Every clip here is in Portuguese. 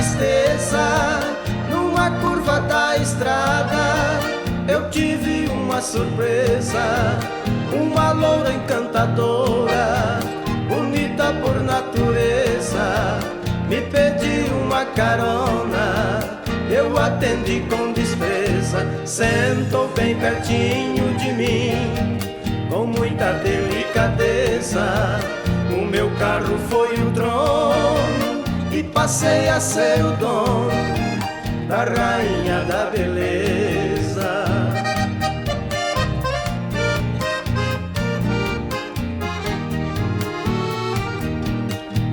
tristeza, numa curva da estrada, eu tive uma surpresa. Uma loura encantadora, bonita por natureza, me pediu uma carona. Eu atendi com desprezo. Sentou bem pertinho de mim, com muita delicadeza. O meu carro foi o trono e passei a ser o dono da rainha da beleza.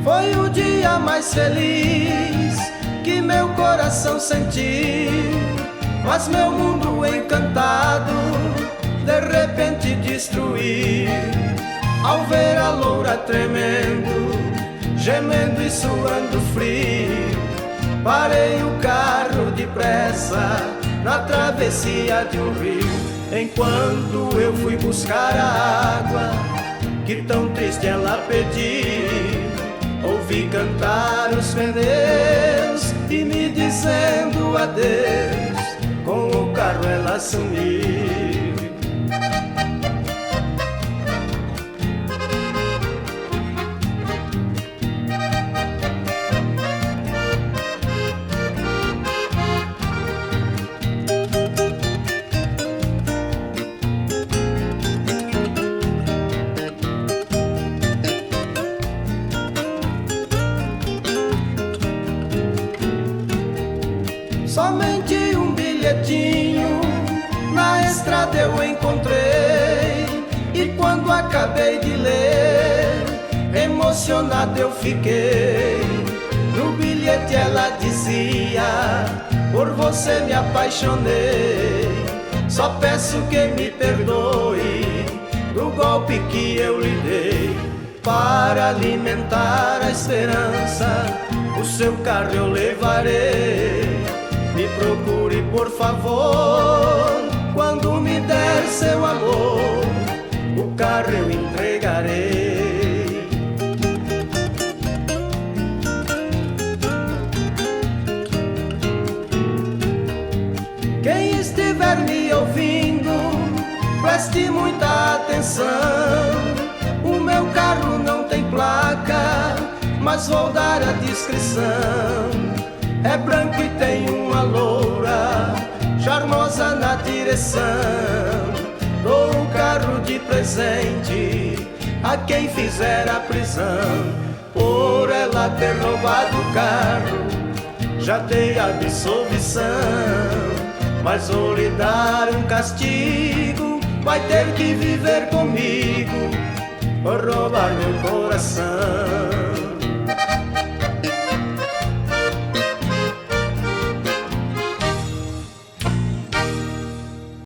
Foi o dia mais feliz que meu coração sentiu, mas meu mundo encantado de repente destruiu. Ao ver a loura tremendo, gemendo e suando frio, parei o carro depressa na travessia de um rio. Enquanto eu fui buscar a água que tão triste ela pediu, ouvi cantar os pneus e me dizendo adeus. Com o carro ela sumiu. Somente um bilhetinho na estrada eu encontrei, e quando acabei de ler, emocionado eu fiquei. No bilhete ela dizia: por você me apaixonei, só peço que me perdoe do golpe que eu lhe dei. Para alimentar a esperança, o seu carro eu levarei. Me procure, por favor, quando me der seu amor, o carro eu entregarei. Quem estiver me ouvindo, preste muita atenção. O meu carro não tem placa, mas vou dar a descrição. É branco e tem uma loura charmosa na direção. Dou o carro de presente a quem fizer a prisão. Por ela ter roubado o carro, já dei a absolvição. Mas vou lhe dar um castigo, vai ter que viver comigo por roubar meu coração.